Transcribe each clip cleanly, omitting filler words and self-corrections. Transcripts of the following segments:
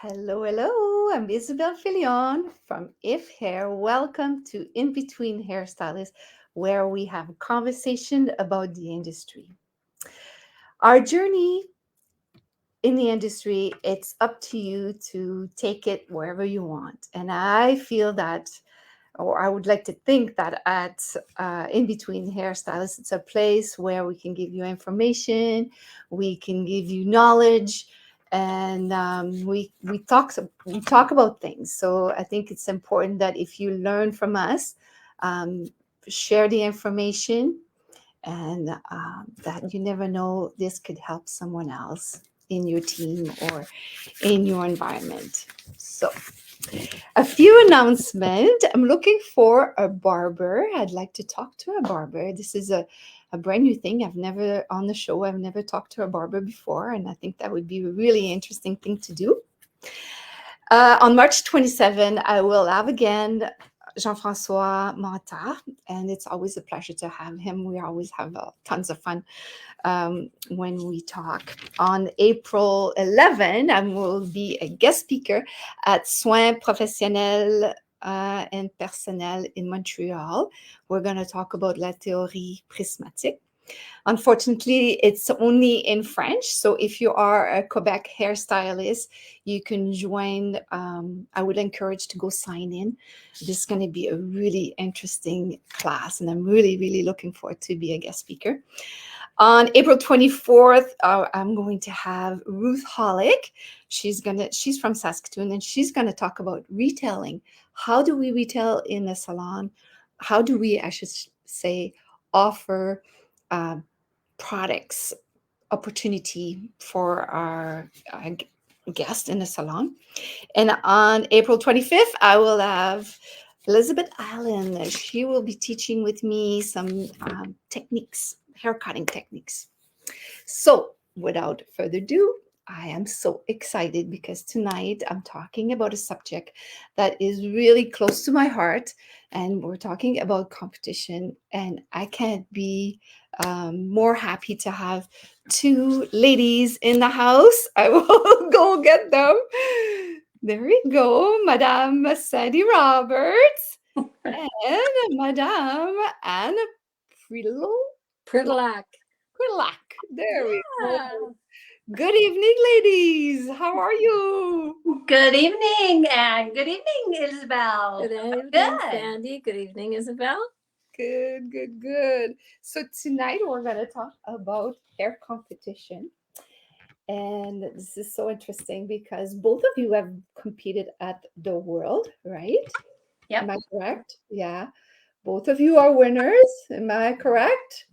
Hello, hello. I'm Isabel Filion from If Hair. Welcome to In Between Hairstylists, where we have a conversation about the industry. Our journey in the industry, it's up to you to take it wherever you want. And I feel that, or I would like to think that at In Between Hairstylists, it's a place where we can give you information, we can give you knowledge, and we talk about things. So I think it's important that if you learn from us, um, share the information, and that you never know, this could help someone else in your team or in your environment. So a few announcements. I'm looking for a barber. I'd like to talk to a barber. This is a brand new thing. I've never on the show. I've never talked to a barber before, and I think that would be a really interesting thing to do. On March 27, I will have again Jean-François Mata, and it's always a pleasure to have him. We always have tons of fun when we talk. On April 11, I will be a guest speaker at Soins Professionnels and Personnels in Montreal. We're going to talk about la théorie prismatique. Unfortunately, it's only in French. So if you are a Quebec hairstylist, you can join. I would encourage to go sign in. This is going to be a really interesting class, and I'm really, really looking forward to be a guest speaker. On April 24th, I'm going to have Ruth Hollick. She's from Saskatoon, and she's gonna talk about retailing. How do we retail in a salon? How do we, I should say, offer uh, products opportunity for our guests in the salon? And on April 25th, I will have Elizabeth Allen. She will be teaching with me some techniques, hair cutting techniques. So, without further ado, I am so excited because tonight I'm talking about a subject that is really close to my heart, and we're talking about competition. And I can't be more happy to have two ladies in the house. I will go get them. There we go, Madame Sandy Roberts and Madame Anne Prytullac. Prytullac. There we Yeah. go. Good evening, ladies. How are you? Good evening, and good evening, Isabel. Good evening, Good. Sandy. Good evening, Isabel. Good, good, good. So tonight we're going to talk about hair competition. And this is so interesting because both of you have competed at the world, right? Am Yep. I correct? Yeah. Both of you are winners. Am I correct?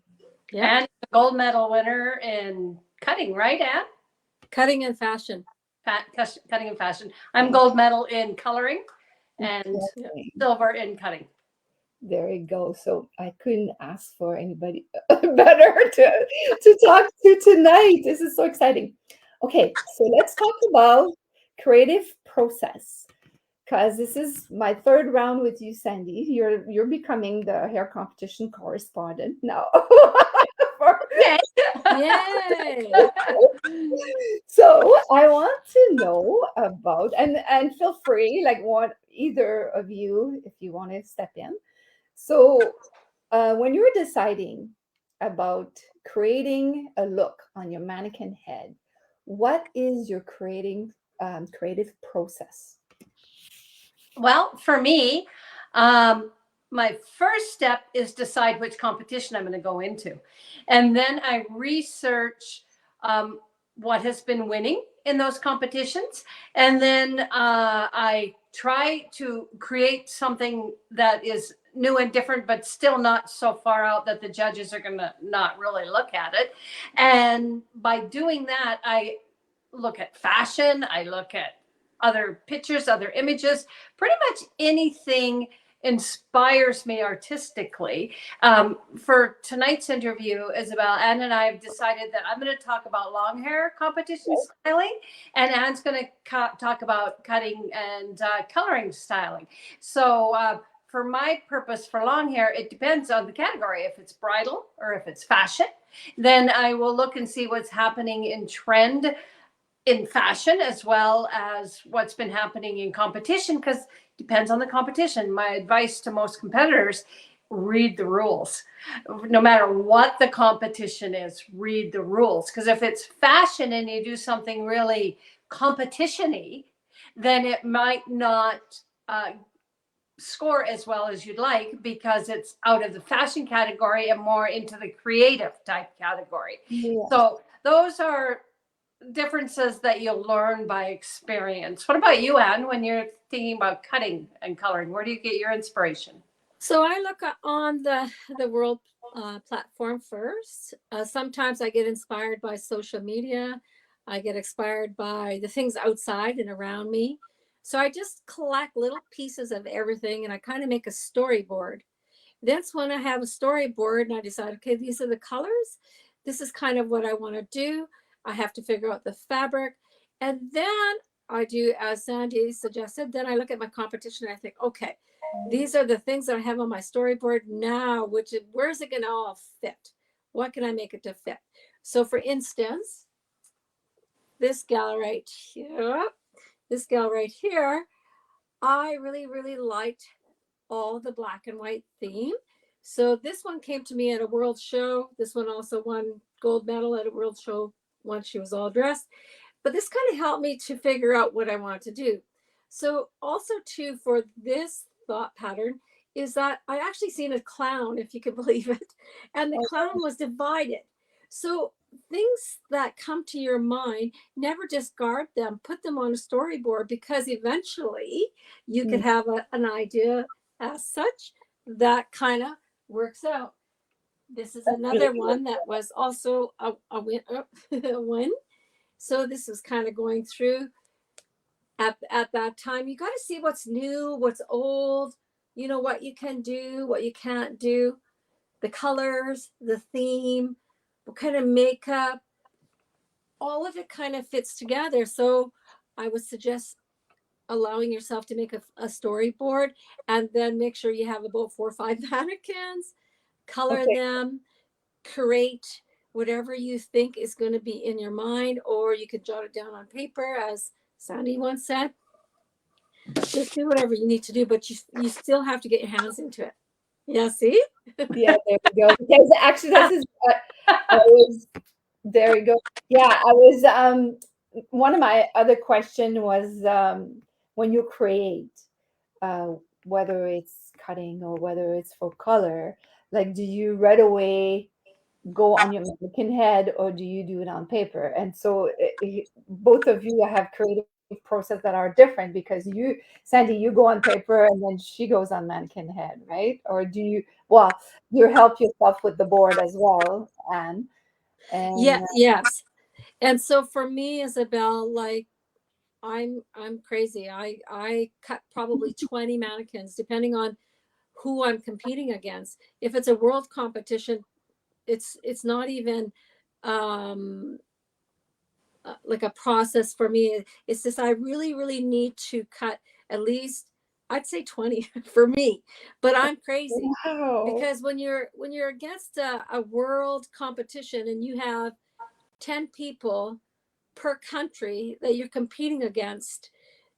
Yep. And a gold medal winner in cutting, right, Anne? Cutting and fashion. Cutting and fashion. I'm gold medal in coloring and Okay. silver in cutting. There you go. So I couldn't ask for anybody better to talk to tonight. This is so exciting. Okay, so let's talk about creative process, because this is my third round with you, Sandy. You're becoming the hair competition correspondent now. Okay. Yay! So I want to know about, and feel free, like, what either of you, if you want to step in. So when you're deciding about creating a look on your mannequin head, what is your creative process? Well, for me, my first step is decide which competition I'm going to go into. And then I research what has been winning in those competitions. And then I try to create something that is new and different, but still not so far out that the judges are going to not really look at it. And by doing that, I look at fashion, I look at other pictures, other images, pretty much anything inspires me artistically. For tonight's interview, Isabel, Anne and I have decided that I'm going to talk about long hair competition styling, and Anne's going to talk about cutting and coloring styling. So for my purpose for long hair, it depends on the category. If it's bridal or if it's fashion, then I will look and see what's happening in trend in fashion as well as what's been happening in competition, because it depends on the competition. My advice to most competitors, read the rules. No matter what the competition is, read the rules. Because if it's fashion and you do something really competition-y, then it might not score as well as you'd like, because it's out of the fashion category and more into the creative type category. Yeah. So those are differences that you'll learn by experience. What about you, Anne, when you're thinking about cutting and coloring? Where do you get your inspiration? So I look on the world platform first. Sometimes I get inspired by social media. I get inspired by the things outside and around me. So I just collect little pieces of everything and I kind of make a storyboard. That's when I have a storyboard and I decide, okay, these are the colors. This is kind of what I want to do. I have to figure out the fabric. And then I do, as Sandy suggested, then I look at my competition and I think, okay, these are the things that I have on my storyboard now, where's it going to all fit? What can I make it to fit? So for instance, this gal right here, I really, really liked all the black and white theme. So this one came to me at a world show. This one also won gold medal at a world show once she was all dressed. But this kind of helped me to figure out what I wanted to do. So also too, for this thought pattern is that I actually seen a clown, if you can believe it, and the clown was divided. So things that come to your mind, never discard them, put them on a storyboard, because eventually you could have an idea as such that kind of works out. This is another one that was also a win. A win. So this is kind of going through at that time. You got to see what's new, what's old, you know, what you can do, what you can't do, the colors, the theme, what kind of makeup, all of it kind of fits together. So I would suggest allowing yourself to make a storyboard and then make sure you have about 4 or 5 mannequins, color them, create whatever you think is going to be in your mind, or you could jot it down on paper, as Sandy once said. Just do whatever you need to do, but you still have to get your hands into it. Yeah, see? Yeah, there we go. Because actually, this is what I was. There you go. Yeah, I was. One of my other question was when you create, uh, whether it's cutting or whether it's for color, like, do you right away go on your mannequin head or do you do it on paper? And so both of you have creative process that are different, because you, Sandy, you go on paper and then she goes on mannequin head, right? Or do you, well, you help yourself with the board as well, and Yeah, yes. And so for me, Isabel, like I'm crazy. I cut probably 20 mannequins depending on who I'm competing against. If it's a world competition, it's not even like a process for me. It's just I really, really need to cut at least, I'd say 20 for me, but I'm crazy. wow. Because when you're against a world competition and you have 10 people per country that you're competing against,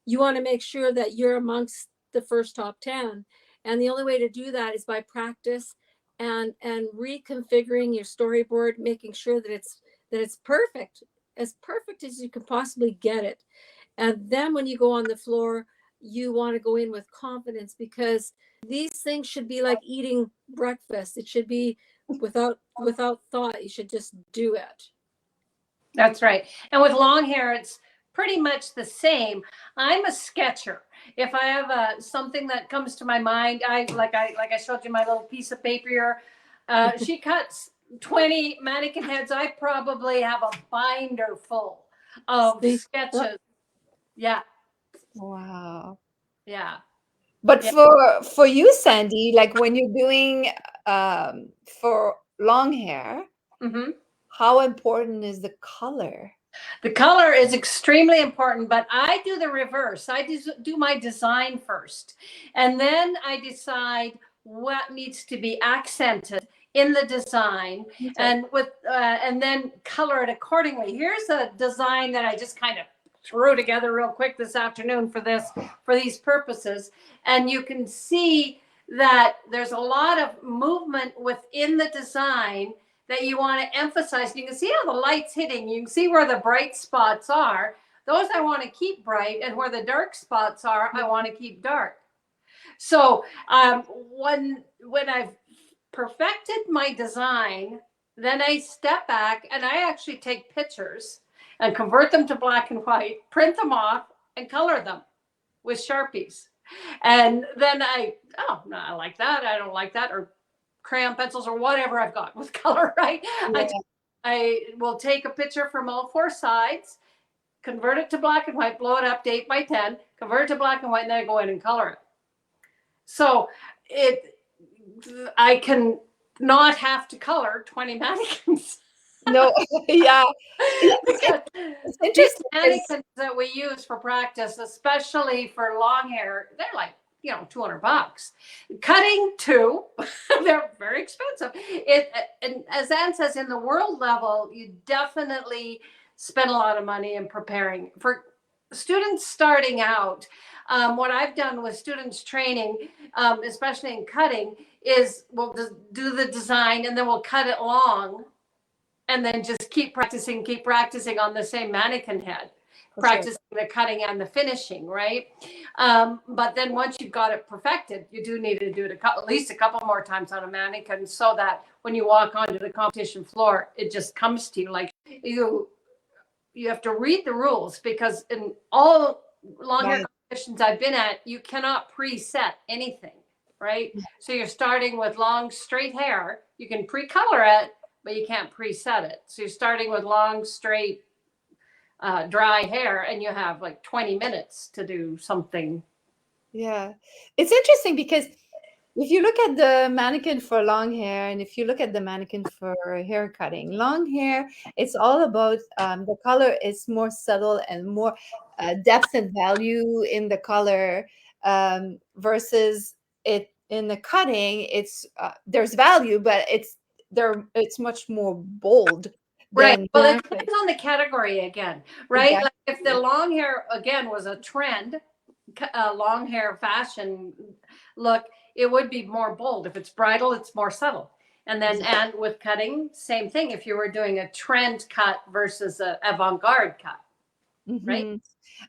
you want to make sure that you're amongst the first top 10. And the only way to do that is by practice and reconfiguring your storyboard, making sure that it's perfect, as perfect as you can possibly get it. And then when you go on the floor, you want to go in with confidence, because these things should be like eating breakfast. It should be without thought. You should just do it. That's right. And with long hair, it's pretty much the same. I'm a sketcher. If I have something that comes to my mind, I showed you my little piece of paper here. She cuts 20 mannequin heads. I probably have a binder full of sketches. Yeah. Wow. Yeah. But Yeah. for you, Sandy, like when you're doing for long hair, Mm-hmm. how important is the color? The color is extremely important, but I do the reverse. I do my design first, and then I decide what needs to be accented in the design, Okay. and with and then color it accordingly. Here's a design that I just kind of threw together real quick this afternoon for these purposes, and you can see that there's a lot of movement within the design that you want to emphasize. You can see how the light's hitting. You can see where the bright spots are. Those I want to keep bright, and where the dark spots are, I want to keep dark. So when I've perfected my design, then I step back and I actually take pictures and convert them to black and white, print them off, and color them with Sharpies. And then oh, no, I like that. I don't like that. Or crayon pencils or whatever I've got with color, right? Yeah. I will take a picture from all four sides, convert it to black and white, blow it up to 8x10, convert it to black and white, and then I go in and color it. So I can not have to color 20 mannequins. No, yeah. It's These interesting. mannequins that we use for practice, especially for long hair, they're like, $200. Cutting too, they're very expensive. And as Anne says, in the world level, you definitely spend a lot of money in preparing. For students starting out, what I've done with students training, especially in cutting, is we'll just do the design and then we'll cut it long, and then just keep practicing on the same mannequin head, practicing the cutting and the finishing, right? But then once you've got it perfected, you do need to do it at least a couple more times on a mannequin, so that when you walk onto the competition floor, it just comes to you. Like you have to read the rules, because in all long hair competitions I've been at, you cannot preset anything, right? So you're starting with long straight hair. You can pre-color it, but you can't preset it. So you're starting with long, straight, dry hair, and you have like 20 minutes to do something. Yeah. It's interesting because if you look at the mannequin for long hair, and if you look at the mannequin for hair cutting, long hair, it's all about the color is more subtle and more depth and value in the color, versus it in the cutting. It's there's value, but it's much more bold Right. than Well, it depends on the category again, right? Exactly. Like if the long hair again was a trend, long hair fashion look, it would be more bold. If it's bridal, it's more subtle. And then, and with cutting, same thing. If you were doing a trend cut versus an avant-garde cut, right? Mhm.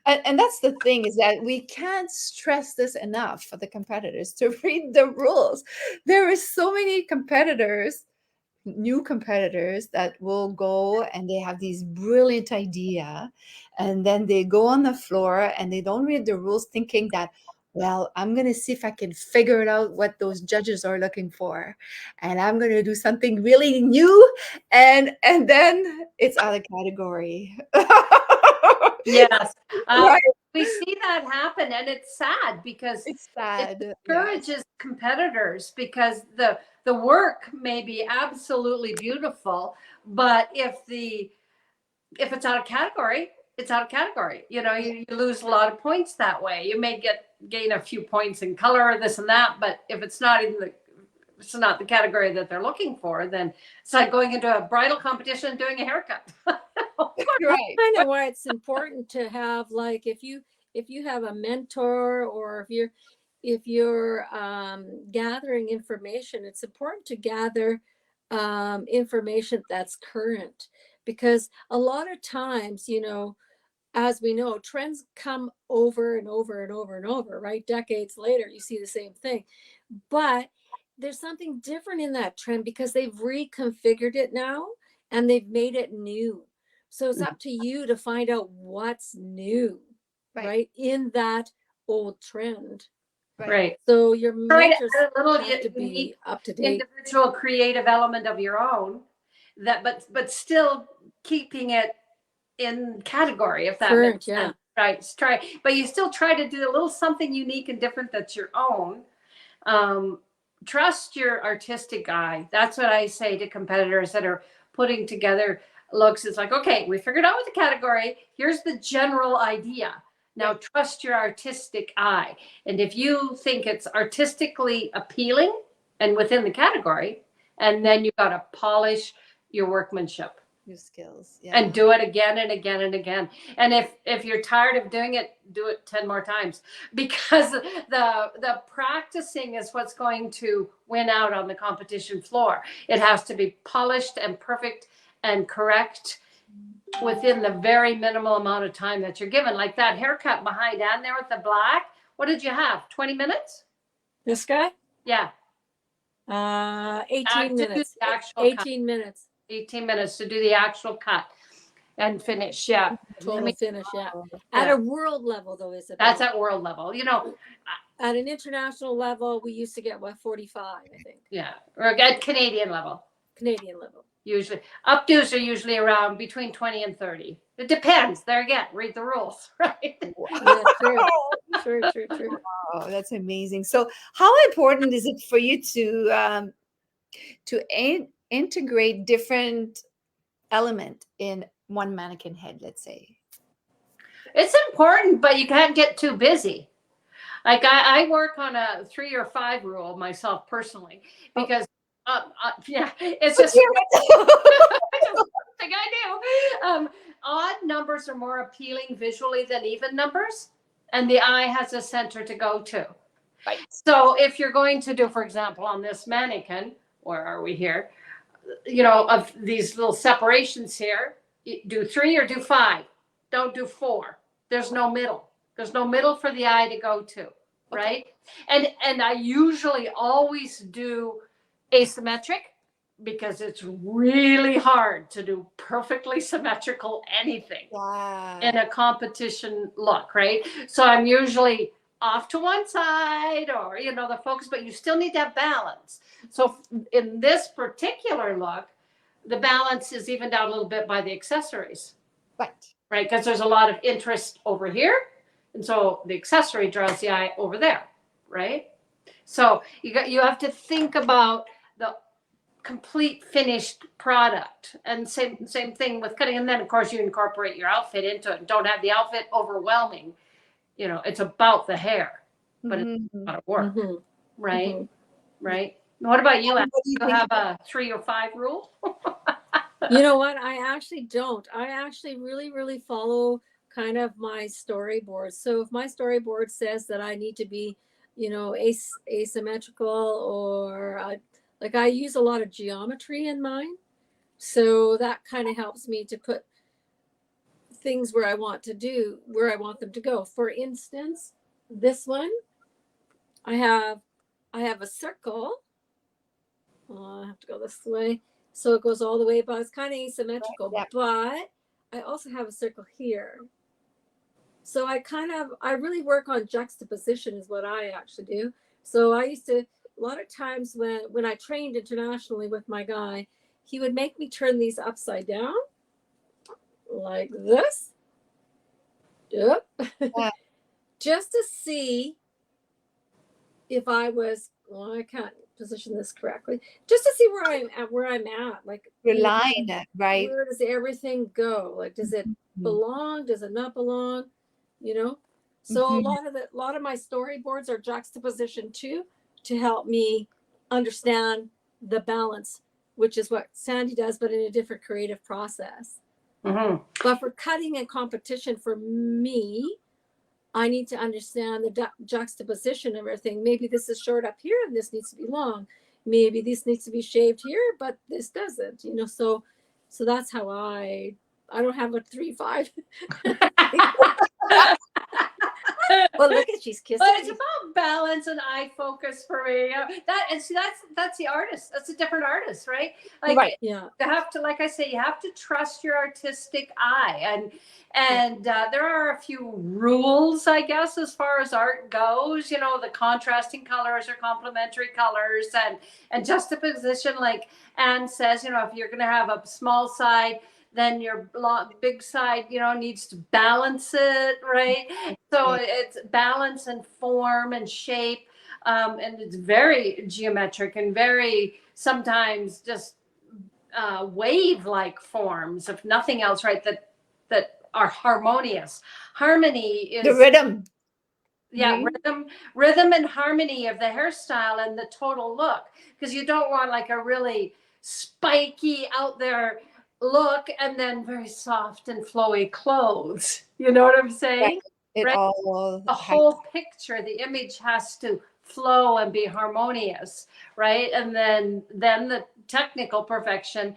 And that's the thing, is that we can't stress this enough for the competitors to read the rules. There are so many competitors, new competitors, that will go and they have these brilliant idea, and then they go on the floor and they don't read the rules, thinking that, well, I'm going to see if I can figure it out what those judges are looking for, and I'm going to do something really new, and then it's out of category. Yes. Right. We see that happen, and it's sad because It's it sad. discourages competitors, because the work may be absolutely beautiful, but if it's out of category, it's out of category. You lose a lot of points that way. You may gain a few points in color, this and that, but if it's not the category that they're looking for, then it's like going into a bridal competition and doing a haircut. Right. Kind of why it's important to have, like, if you have a mentor, or if you're gathering information, it's important to gather information that's current, because a lot of times, as we know, trends come over and over and over and over, right? Decades later, you see the same thing, but there's something different in that trend because they've reconfigured it now and they've made it new. So it's up to you to find out what's new, right, in that old trend. Right. So your Try to mentors add a little have to be unique up to date. individual creative element of your own, but still keeping it in category, if that Current, makes yeah. sense. Right. But you still try to do a little something unique and different that's your own. Trust your artistic eye. That's what I say to competitors that are putting together looks. It's like, okay, we figured out what the category. Here's the general idea. Now trust your artistic eye. And if you think it's artistically appealing and within the category, And then you got to polish your workmanship New skills. Yeah. and do it again and again and again. And if you're tired of doing it, do it 10 more times, because the practicing is what's going to win out on the competition floor. It has to be polished and perfect and correct within the very minimal amount of time that you're given. Like that haircut behind Ann there with the black. What did you have? 20 minutes? This guy? Yeah. 18 To do minutes. the actual 18 minutes. 18 minutes to do the actual cut and finish. Yeah. Total finish, yeah. Oh, At Yeah. a world level, though, Isabel. That's at world level. You know, At an international level, we used to get, what, 45, I think. yeah. Or at Canadian level. Canadian level. Usually. Updos are usually around between 20 and 30. It depends. There again, read the rules, right? Yeah, true. True. wow, that's amazing. So, how important is it for you to integrate different element in one mannequin head? Let's say. It's important, but you can't get too busy. Like I work on a 3 or 5 rule myself personally, because yeah, it's just thing I do. Odd numbers are more appealing visually than even numbers, and the eye has a center to go to. Right. So if you're going to do, for example, on this mannequin, where are we here? You know, of these little separations here, do 3 or do 5. Don't do 4. There's no middle. There's no middle for the eye to go to, right? Okay. And I usually always do asymmetric, because it's really hard to do perfectly symmetrical anything in a competition look, right? So I'm usually off to one side, or, you know, the focus, but you still need to have balance. So in this particular look, the balance is evened out a little bit by the accessories. Right, because there's a lot of interest over here, and so the accessory draws the eye over there, right? So you have to think about the complete finished product, and same thing with cutting. And then of course you incorporate your outfit into it. Don't have the outfit overwhelming. You know, it's about the hair, but it's not a work, right? Right. What about you? Do you have a 3 or 5 rule? You know what? I actually don't. I actually really follow kind of my storyboard. So if my storyboard says that I need to be, you know, asymmetrical, or like I use a lot of geometry in mine. So that kind of helps me to put things where I want them to go. For instance, this one, I have a circle. I have to go this way. So it goes all the way, but it's kind of asymmetrical. Right, yeah. But I also have a circle here. So I really work on juxtaposition is what I actually do. So I used to, a lot of times when I trained internationally with my guy, he would make me turn these upside down like this. Yep. Yeah. Just to see if I was, well, I can't position this correctly, just to see where I'm at, like your line, right? Where does everything go? Like, does it belong? Does it not belong? You know. So a lot of my storyboards are juxtaposition too, to help me understand the balance, which is what Sandy does, but in a different creative process. But for cutting and competition, for me, I need to understand the juxtaposition of everything. Maybe this is short up here and this needs to be long. Maybe this needs to be shaved here, but this doesn't, you know. So that's how I don't have a 3-5. Well, look at, she's kissing. But it's about balance and eye focus for me. That's the artist. That's a different artist, right? Like, right. Yeah. You have to, like I say, you have to trust your artistic eye, and there are a few rules, I guess, as far as art goes. You know, the contrasting colors or complementary colors, and juxtaposition. Like Anne says, you know, if you're going to have a small side, then your big side, you know, needs to balance it, right? So it's balance and form and shape, and it's very geometric and very sometimes just wave-like forms, if nothing else, right? That are harmonious. Harmony is the rhythm. Yeah, agree? rhythm and harmony of the hairstyle and the total look, because you don't want like a really spiky out there look and then very soft and flowy clothes. You know what I'm Right. saying? It Right? all The whole picture, the image has to flow and be harmonious, right? And then the technical perfection,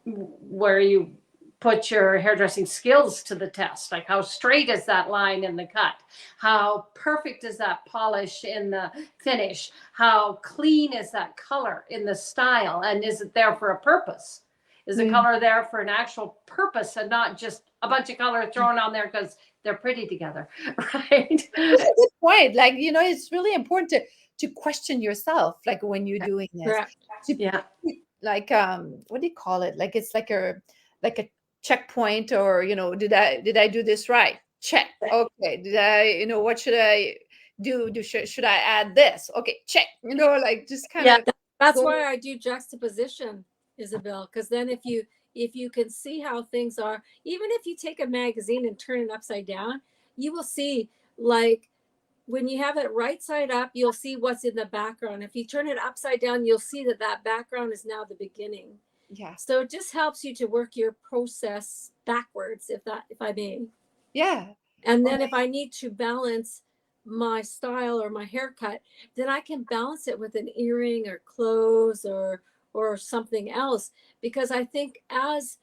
where you put your hairdressing skills to the test, like how straight is that line in the cut, how perfect is that polish in the finish, how clean is that color in the style, and is it there for a purpose? Is the color there for an actual purpose and not just a bunch of color thrown on there because they're pretty together, right? That's a good point. Like, it's really important to question yourself, like when you're doing this. Correct. Yeah. Like, what do you call it? Like, it's like a checkpoint, or, did I do this right? Check. Okay. Did I, what should I do? Should I add this? Okay, check. Like, just kind Yeah. of That's go. why I do juxtaposition, Isabel, because then if you can see how things are, even if you take a magazine and turn it upside down, you will see, like, when you have it right side up, you'll see what's in the background. If you turn it upside down, you'll see that background is now the beginning. Yeah. So it just helps you to work your process backwards, if I may. Yeah. And then if I need to balance my style or my haircut, then I can balance it with an earring or clothes or something else. Because I think as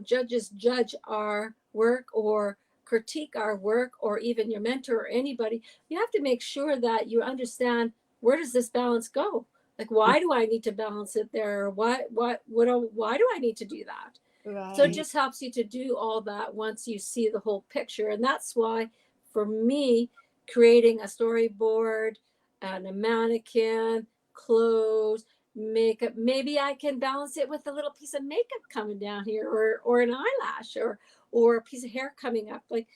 judges judge our work or critique our work, or even your mentor or anybody, you have to make sure that you understand, where does this balance go? Like, why do I need to balance it there? Why do I need to do that? So it Right. just helps you to do all that once you see the whole picture. And that's why, for me, creating a storyboard and a mannequin, clothes, makeup, maybe I can balance it with a little piece of makeup coming down here, or an eyelash, or a piece of hair coming up. Like,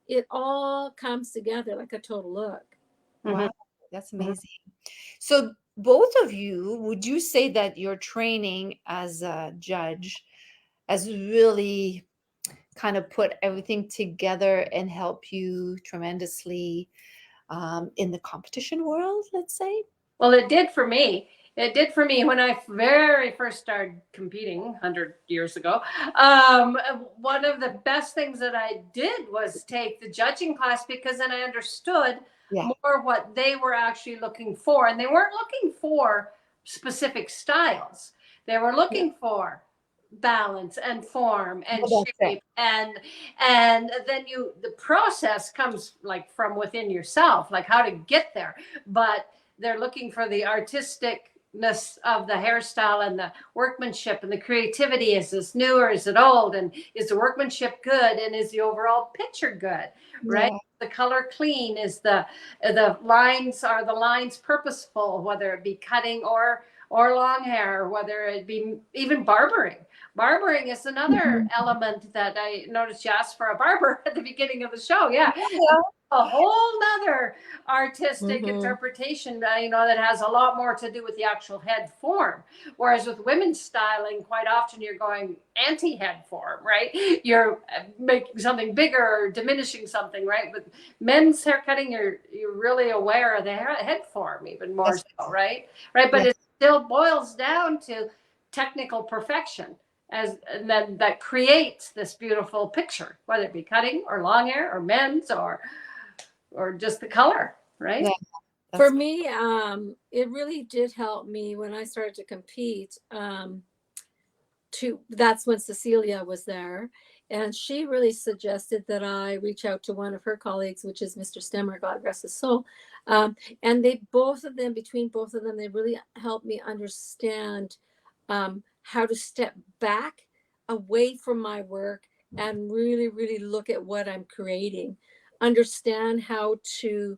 it all comes together like a total look. Wow. That's amazing. So both of you, would you say that your training as a judge has really kind of put everything together and help you tremendously in the competition world, let's say? Well, it did for me. It did for me when I very first started competing 100 years ago. One of the best things that I did was take the judging class, because then I understood Yeah. more what they were actually looking for. And they weren't looking for specific styles. They were looking for balance and form and Oh, that's it. shape, and then the process comes like from within yourself, like how to get there. But they're looking for the artisticness of the hairstyle and the workmanship and the creativity. Is this new or is it old? And is the workmanship good? And is the overall picture good? Right? Yeah. The color clean? Is the lines purposeful, whether it be cutting or long hair, whether it be even barbering. Barbering is another element that I noticed you asked for a barber at the beginning of the show. Yeah. Yeah. A whole nother artistic interpretation, that has a lot more to do with the actual head form. Whereas with women's styling, quite often you're going anti-head form, right? You're making something bigger or diminishing something, right? With men's hair cutting, you're really aware of the head form even more so, right? Right, but it still boils down to technical perfection. And then that creates this beautiful picture, whether it be cutting or long hair or men's or just the color, right? Yeah. For me, it really did help me when I started to compete. That's when Cecilia was there, and she really suggested that I reach out to one of her colleagues, which is Mr. Stemmer, God rest his soul. And between both of them, they really helped me understand how to step back away from my work and really, really look at what I'm creating, understand how to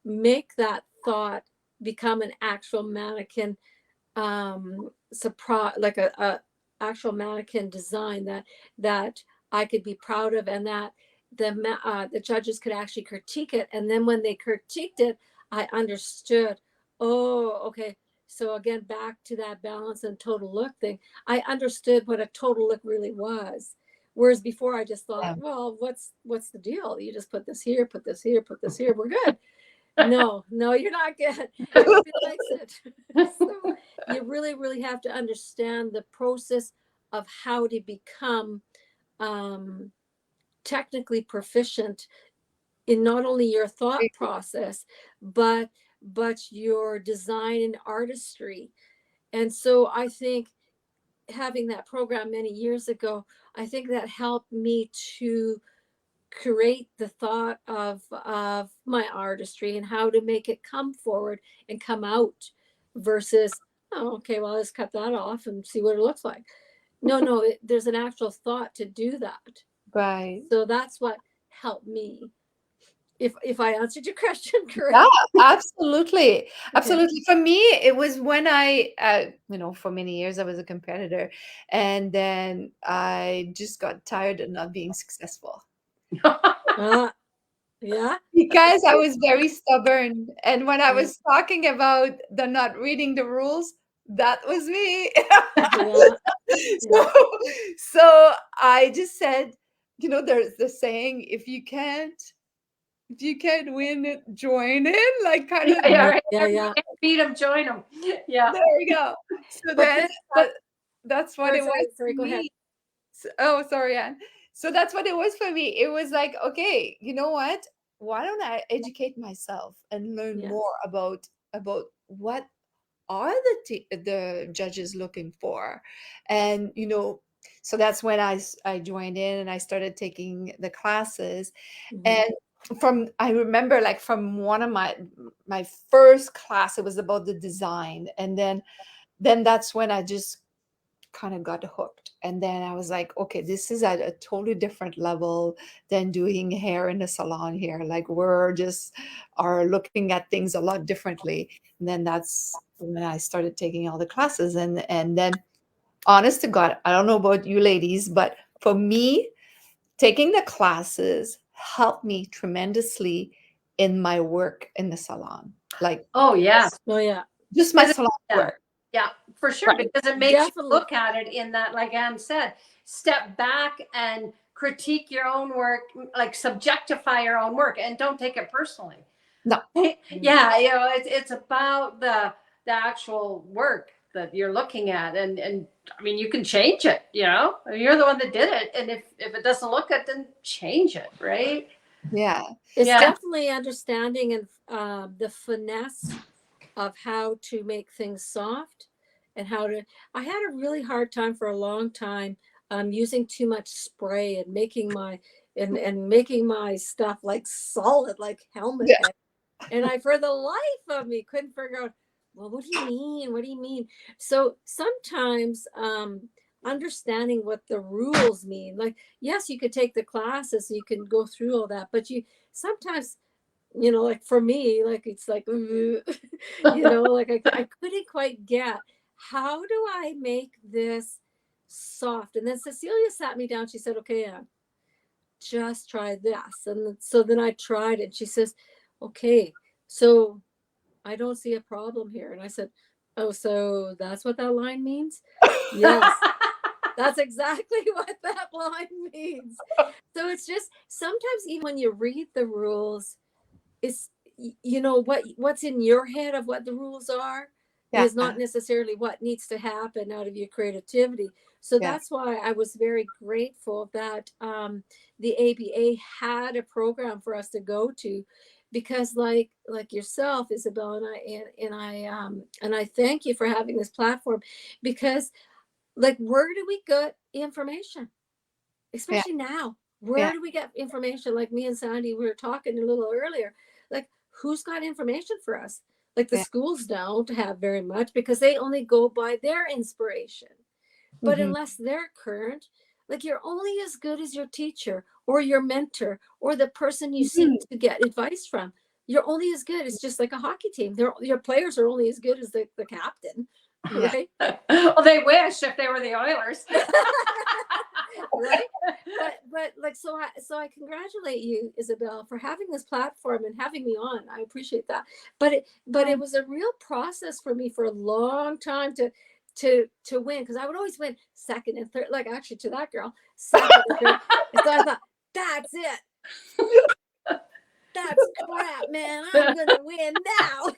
make that thought become an actual mannequin, like a actual mannequin design that I could be proud of, and that the judges could actually critique it. And then when they critiqued it, I understood, oh, okay. So again, back to that balance and total look thing, I understood what a total look really was. Whereas before I just thought, well, what's the deal? You just put this here, put this here, put this here, we're good. No, you're not good. Nobody likes it. So you really, really have to understand the process of how to become um, technically proficient in not only your thought process, but your design and artistry. And so I think having that program many years ago, I think that helped me to create the thought of my artistry and how to make it come forward and come out versus, oh, okay, well, let's cut that off and see what it looks like. No, there's an actual thought to do that. Right. So that's what helped me. If I answered your question Yeah, correctly. absolutely. Okay. Absolutely. For me, it was when I, for many years I was a competitor, and then I just got tired of not being successful Yeah. because I was very stubborn. And when I Yeah. was talking about the not reading the rules, that was me. Yeah. So, so I just said, there's the saying, if you can't win it, join in, like kind of. Yeah, right. Yeah. Beat them, join them. Yeah. There we go. So But then this, but that's what it was sorry, for go ahead. me. Oh, sorry, Anne. So that's what it was for me. It was like, okay, you know what? Why don't I educate myself and learn Yes. more about what are the judges looking for? And so that's when I joined in and I started taking the classes. Mhm. And I remember, like, from one of my first class, it was about the design, and then that's when I just kind of got hooked. And then I was like, okay, this is at a totally different level than doing hair in a salon here. Like, we're just are looking at things a lot differently. And then that's when I started taking all the classes. And then, honest to God, I don't know about you ladies, but for me, taking the classes helped me tremendously in my work in the salon. Like, Oh, yeah. Oh yeah. just my salon Yeah. work. Yeah, for sure, Right. because it makes Definitely. you look at it in that, like Anne said, step back and critique your own work, like subjectify your own work, and don't take it personally. No. Yeah, it's about the actual work that you're looking at, and I mean, you can change it. You're the one that did it, and if it doesn't look good, then change it, right? Yeah. It's Yeah. definitely understanding and the finesse of how to make things soft and how to. I had a really hard time for a long time using too much spray and making my stuff like solid, like helmet Yeah. head. And I, for the life of me, couldn't figure out, well, what do you mean? What do you mean? So sometimes understanding what the rules mean, like, yes, you could take the classes, you can go through all that, but you sometimes, like for me, like it's like, like I couldn't quite get, how do I make this soft? And then Cecilia sat me down. She said, okay, Anne, just try this. And so then I tried it. She says, okay, so I don't see a problem here. And I said, oh, so that's what that line means? Yes, that's exactly what that line means. So it's just sometimes, even when you read the rules, it's, what's in your head of what the rules are Yeah. is not necessarily what needs to happen out of your creativity. So Yeah. that's why I was very grateful that the ABA had a program for us to go to, because like yourself, Isabel, and I thank you for having this platform, because like, where do we get information, Yeah. especially now? Yeah. Where do we get information? Like me and Sandy, we were talking a little earlier, like, who's got information for us? Like, the Yeah. schools don't have very much because they only go by their inspiration. But Mhm. unless they're current, like, you're only as good as your teacher or your mentor or the person you seek Mhm. to get advice from. You're only as good. It's just like a hockey team. Your players are only as good as the captain, Yeah. right? Well, they wish if they were the Oilers. Right. But like, so I congratulate you, Isabel, for having this platform and having me on. I appreciate that. But it was a real process for me for a long time to win, because I would always win second and third, like, actually, to that girl, second and third. And so I thought, that's it. that's crap, man. I'm gonna win now.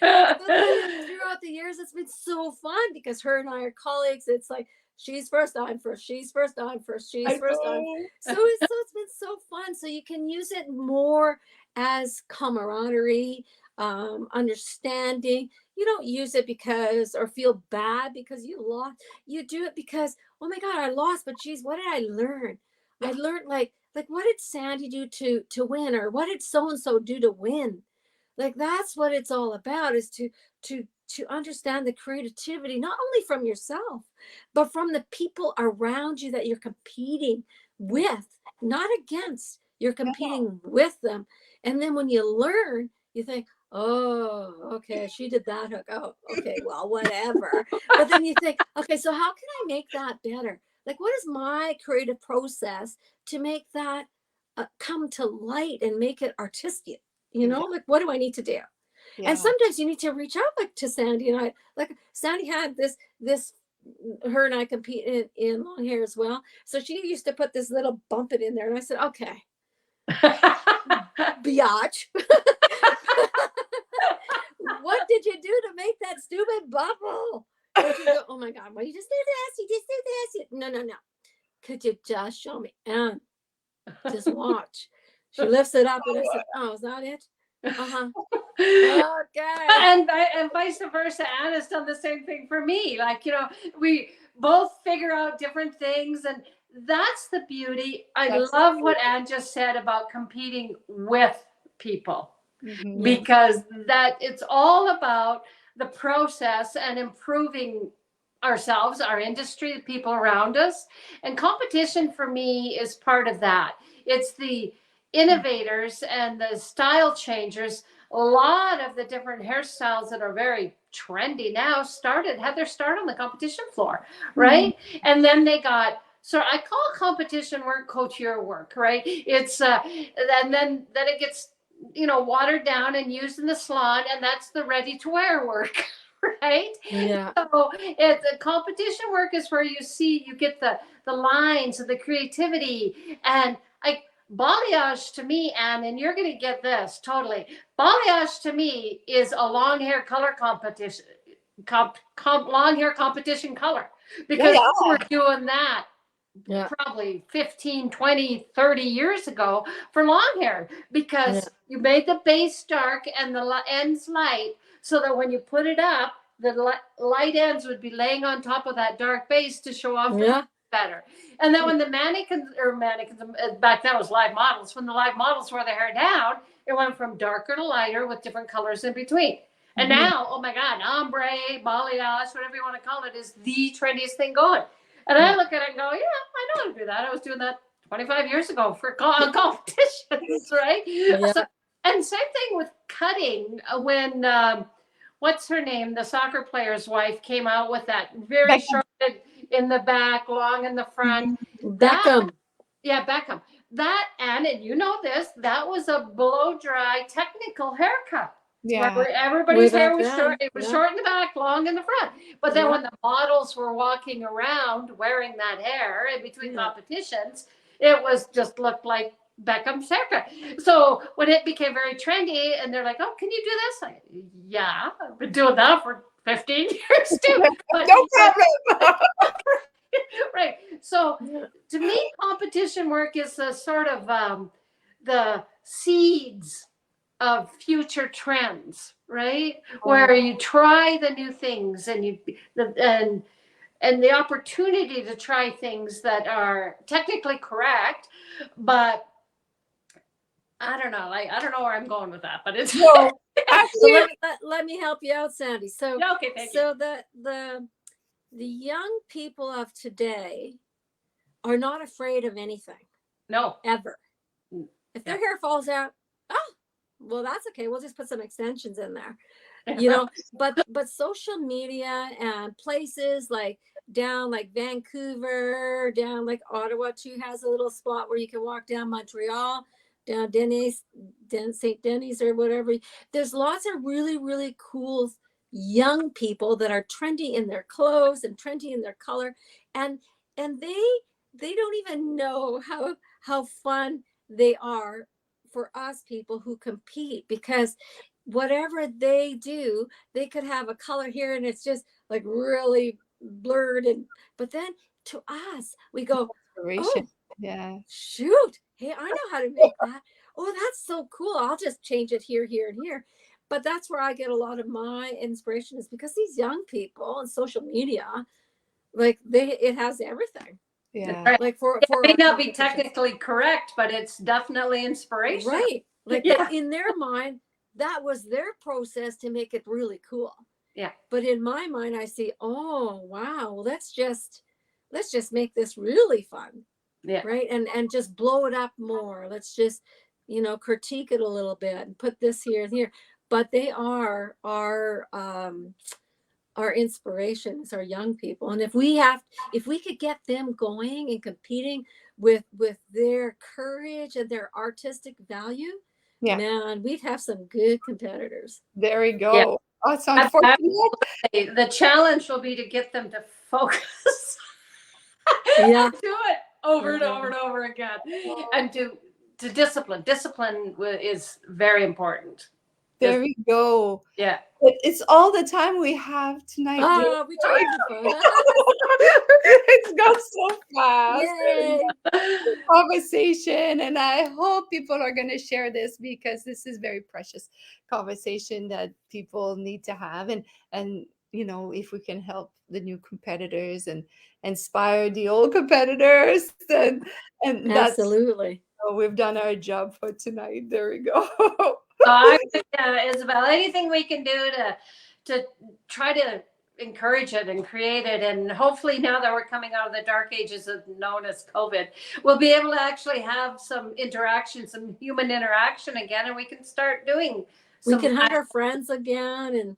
So then throughout the years, it's been so fun because her and I are colleagues. It's like she's first, I'm first, she's first, I'm first, she's first, I'm. So it's been so fun. So you can use it more as camaraderie, understanding. You don't use it because or feel bad because you lost. You do it because, oh my God, I lost, but geez, what did I learn? I learned like what did Sandy do to win, or what did so and so do to win? Like that's what it's all about, is to understand the creativity not only from yourself but from the people around you that you're competing with, not against. You're competing with them. And then when you learn, you think, oh, okay, she did that hook. Oh, okay, well, whatever. But then you think, okay, so how can I make that better? Like, what is my creative process to make that come to light and make it artistic? Like, what do I need to do? Yeah. And sometimes you need to reach out like to Sandy and I. Like Sandy had this her and I compete in long hair as well. So she used to put this little bump it in there, and I said, okay, biatch. What did you do to make that stupid bubble? And she go, oh my God, well, you just do this, you just do this. No. Could you just show me? And just watch. She lifts it up and I said, oh, is that it? Uh-huh. Okay. And vice versa. Anna's done the same thing for me. Like, we both figure out different things, and that's the beauty. I love what Anne just said about competing with people, because that it's all about the process and improving ourselves, our industry, the people around us. And competition for me is part of that. It's the innovators and the style changers. A lot of the different hairstyles that are very trendy now had their start on the competition floor, right? And then they got, so I call competition work couture work, right? It's and then it gets watered down and used in the salon, and that's the ready to wear work. Right? Yeah. So the competition work is where you get the lines and the creativity, and like balayage to me, Anne, and you're going to get this totally. Balayage to me is a long hair color competition, long hair competition color, because we were doing that probably 15, 20, 30 years ago for long hair, because you made the base dark and the ends light, so that when you put it up, the light ends would be laying on top of that dark base to show off better. And then when the mannequins back then was live models, when the live models wore their hair down, it went from darker to lighter with different colors in between. And now, oh my God, ombre, balayage, whatever you want to call it, is the trendiest thing going. And I look at it and go, yeah, I know how to do that. I was doing that 25 years ago for competitions, right? Yeah. So, and same thing with cutting. When what's her name, the soccer player's wife, came out with that very short in the back, long in the front. Beckham. Beckham. That, and you know this, that was a blow dry technical haircut. Yeah. Where everybody's Way hair back was then, short. It was short in the back, long in the front. But then Yeah. when the models were walking around wearing that hair in between competitions, it was just looked like Beckham's haircut. So when it became very trendy and they're like, oh, can you do this? Like, yeah, I've been doing that for 15 years too. But, No problem. right. So to me, competition work is a sort of the seeds of future trends, right? Where you try the new things, and and the opportunity to try things that are technically correct, but I don't know. Like, I don't know where I'm going with that, but it's No, So let me help you out, Sandy. So okay. Thank you. so the young people of today are not afraid of anything. No. Ever. If their hair falls out, oh, well, that's okay. We'll just put some extensions in there. But social media and places like down like Vancouver, down like Ottawa too has a little spot where you can walk down, Montreal, down St. Denis or whatever. There's lots of really, really cool young people that are trendy in their clothes and trendy in their color. And they don't even know how fun they are for us people who compete, because whatever they do, they could have a color here and it's just like really blurred, and but then to us we go, Inspiration. oh Yeah. shoot, hey, I know how to make that. Oh, that's so cool. I'll just change it here, here, and here. But that's where I get a lot of my inspiration, is because these young people and social media, like it has everything. That's Yeah. right. Like for It may our not be competitions. technically correct, but it's definitely inspirational. Right. Like Yeah. in their mind, that was their process to make it really cool. Yeah. But in my mind, I see, oh wow, well, let's just make this really fun. Yeah. Right. And just blow it up more. Let's just, critique it a little bit and put this here and here. But they are our inspirations, our young people. And if we could get them going and competing with their courage and their artistic value, Yeah. man, we'd have some good competitors. There we go. Yeah. Oh, it's unfortunate. The challenge will be to get them to focus. Yeah. Do it over and over and over again, and to discipline. Discipline is very important. There we go. Yeah. But it's all the time we have tonight. Oh, we tried to fun. It's gone so fast. Yay. Conversation, and I hope people are going to share this, because this is very precious conversation that people need to have, and if we can help the new competitors and inspire the old competitors, and that's Absolutely. we've done our job for tonight. There we go. Isabel, anything we can do to try to encourage it and create it, and hopefully now that we're coming out of the dark ages of known as COVID, we'll be able to actually have some interaction, some human interaction again, and we can start doing. We can hug our friends again, and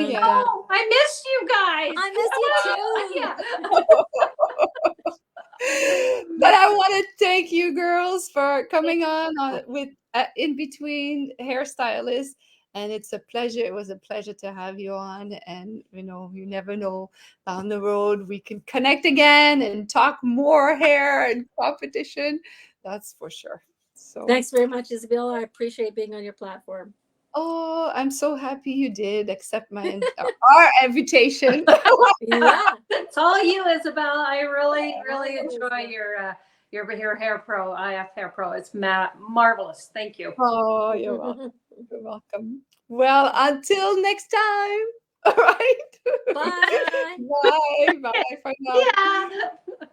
yeah. I missed you guys. I miss you too. But I want to thank you girls for coming on with In Between Hairstylists, and it's a pleasure. It was a pleasure to have you on, and you never know, down the road we can connect again and talk more hair and competition. That's for sure. So Thanks very much, Isabella. I appreciate being on your platform. oh, I'm so happy you did accept our invitation. Yeah. It's all you, Isabel. I really enjoy your Hair Pro, IF Hair Pro. It's marvelous. Thank you. Oh, you're welcome. You're welcome. Well, until next time. All right. Bye. Bye. Bye for now. Yeah.